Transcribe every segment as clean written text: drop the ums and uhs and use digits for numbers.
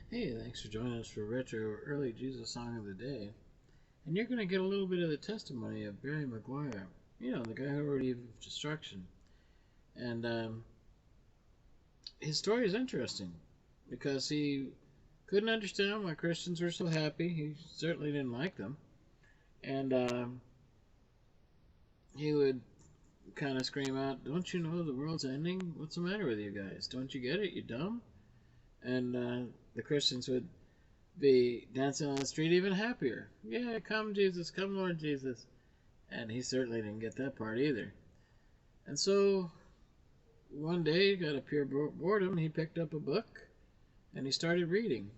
Hey, thanks for joining us for Retro Early Jesus Song of the Day. And you're going to get a little bit of the testimony of Barry McGuire. You know, the guy who wrote Eve of Destruction. And his story is interesting because he couldn't understand why Christians were so happy. He certainly didn't like them. And he would kind of scream out, "Don't you know the world's ending? What's the matter with you guys? Don't you get it? You dumb?" And the Christians would be dancing on the street even happier. "Yeah, come Jesus, come Lord Jesus." And he certainly didn't get that part either. And so one day, out of pure boredom, he picked up a book and he started reading.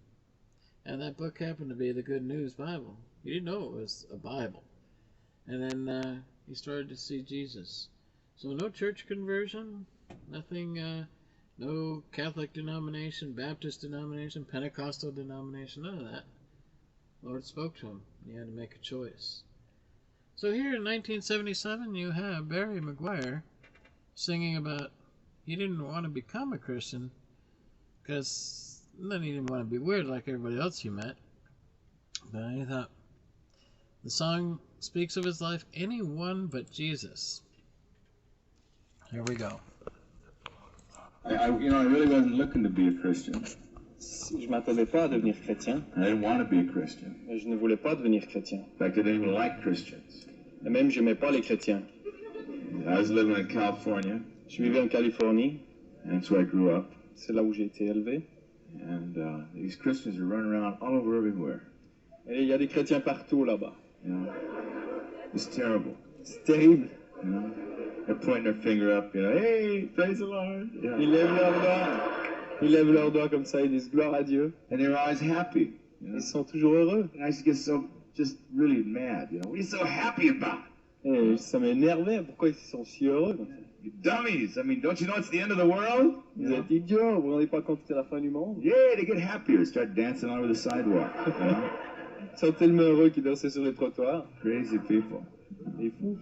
And that book happened to be the Good News Bible. He didn't know it was a Bible. And then he started to see Jesus. So no church conversion, nothing, no Catholic denomination, Baptist denomination, Pentecostal denomination, none of that. The Lord spoke to him. He had to make a choice. So here in 1977, you have Barry McGuire singing about he didn't want to become a Christian because then he didn't want to be weird like everybody else he met. But he thought the song speaks of his life, anyone but Jesus. Here we go. I really wasn't looking to be a Christian. Je m'attendais pas à devenir chrétien. I didn't want to be a Christian. Je ne voulais pas devenir chrétien. In fact, I didn't even like Christians. Et même, j'aimais pas les chrétiens. I was living in California. Je vivais en Californie. And that's where I grew up. C'est là où j'ai été élevé. And these Christians are running around all over everywhere. Et il y a des chrétiens partout là-bas. You know, it's terrible. C'est terrible. You know, they're pointing their finger up. You know, hey, praise the Lord. You know. Ils lèvent leurs doigts. Ils lèvent leurs doigts comme ça. Ils disent gloire à Dieu. And they're always happy. You know? Ils sont toujours heureux. And I used to get just really mad. You know, what are you so happy about? Et ça m'énervait. Pourquoi ils sont si heureux comme ça? You dummies. I mean, don't you know it's the end of the world? Vous êtes idiots. Vous vous rendez pas compte que c'est la fin du monde? Yeah, they get happier. Start dancing all over the sidewalk. You know? Ils sont tellement heureux qu'ils dansaient sur les trottoirs. Crazy people. Des fous.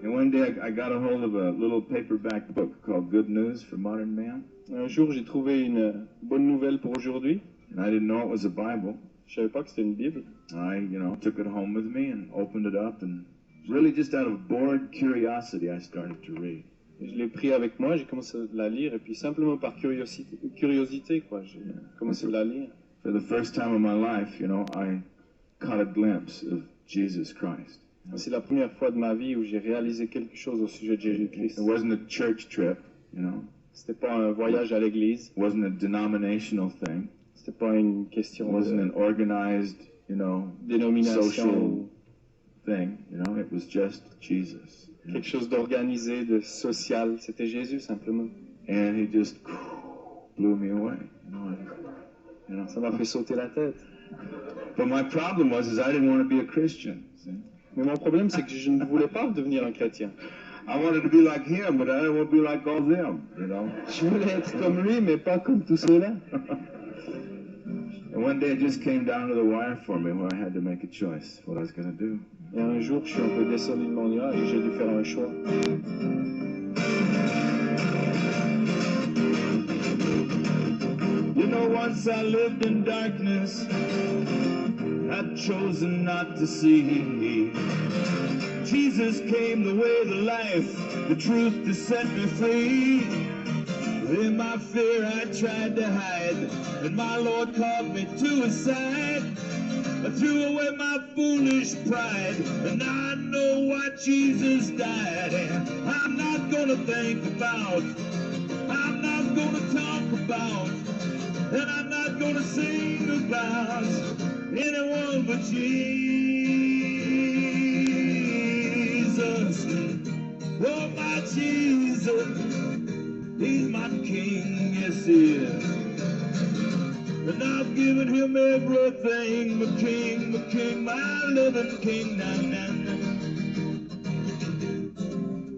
And one day I got a hold of a little paperback book called Good News for Modern Man. Un jour, j'ai trouvé une bonne nouvelle pour aujourd'hui. And I didn't know it was a Bible. Je savais pas que c'était une Bible. I, took it home with me and opened it up, and really just out of bored curiosity, I started to read. Je l'ai pris avec moi, j'ai commencé à la lire, et puis simplement par curiosité quoi, j'ai commencé à la lire. For the first time in my life, I caught a glimpse of Jesus Christ. C'est la première fois de ma vie où j'ai réalisé quelque chose au sujet de Jésus-Christ. It wasn't a church trip, C'était pas un voyage à l'église. It wasn't a denominational thing. C'était pas une question It wasn't an organized, dénomination social thing, it was just Jesus. Quelque chose d'organisé, de social, c'était Jésus simplement. And he just blew me away. Ça m'a fait sauter la tête. But my problem was I didn't want to be a Christian. See? Mais mon problème, c'est que je ne voulais pas devenir un chrétien. I wanted to be like him, but I didn't want to be like all them, Je voulais être comme lui, mais pas comme tous ceux-là. And one day it just came down to the wire for me where I had to make a choice, what I was going to do. Et un jour, je suis un peu descendu de mon nuage et j'ai dû faire un choix. Once I lived in darkness, I'd chosen not to see. Jesus came the way, the life, the truth to set me free. In my fear I tried to hide, and my Lord called me to his side. I threw away my foolish pride, and now I know why Jesus died. And I'm not gonna think about, I'm not gonna talk about, and I'm not gonna sing about anyone but Jesus. Oh, my Jesus, he's my King, yes he is. And I've given him everything, my king, my living king,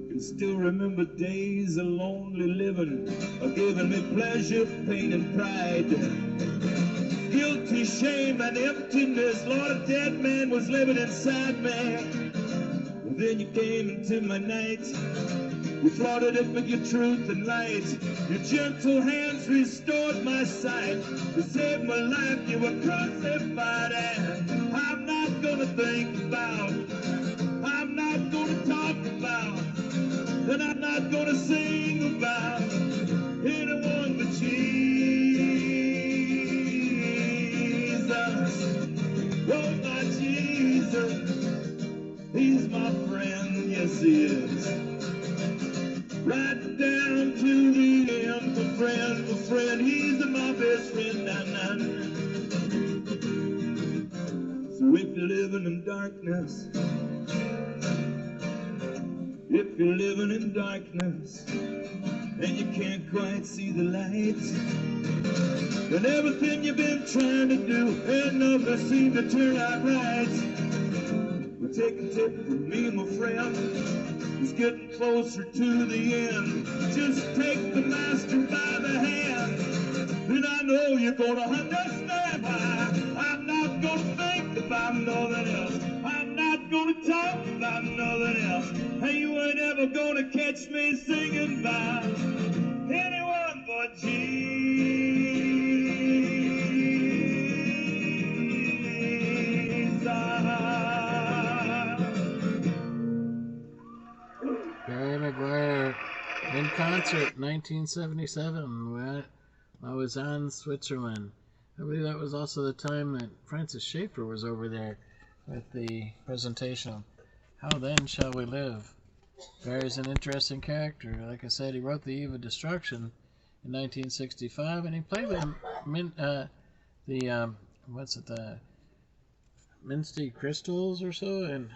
Can still remember days of lonely living, giving me pleasure, pain, and pride. Guilty, shame, and emptiness, Lord, a dead man was living inside me. Then you came into my night, You flooded it with your truth and light. Your gentle hands restored my sight. You saved my life, you were crucified, and I'm not gonna think about, I'm not gonna talk about, and I'm not gonna sing about anyone but Jesus. Oh, my Jesus, he's my friend, yes he is. Right down to the end, my friend, he's my best friend. So if you're living in darkness, if you're living in darkness, and you can't quite see the light, and everything you've been trying to do ain't never seemed to turn out right, well, take a tip from me, my friend. It's getting closer to the end. Just take the master by the hand, and I know you're gonna understand why. I'm not gonna think about nothing else. I'm not gonna talk about nothing else. And you ain't ever gonna catch me singing about anyone but Jesus. Barry McGuire in concert, 1977, when I was on Switzerland. I believe that was also the time that Francis Schaeffer was over there with the presentation of How Then Shall We Live. Barry's an interesting character. Like I said, he wrote The Eve of Destruction in 1965, and he played with the Minty Crystals or so, and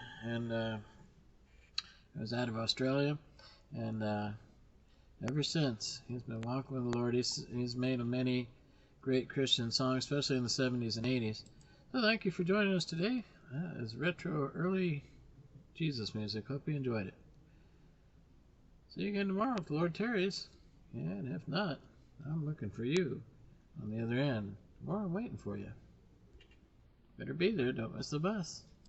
it was out of Australia, and ever since he's been walking with the Lord. He's made many great Christian songs, especially in the 70s and 80s. So thank you for joining us today. It's retro early Jesus music. Hope you enjoyed it. See you again tomorrow if the Lord tarries. Yeah, and if not, I'm looking for you on the other end. Tomorrow I'm waiting for you. Better be there. Don't miss the bus.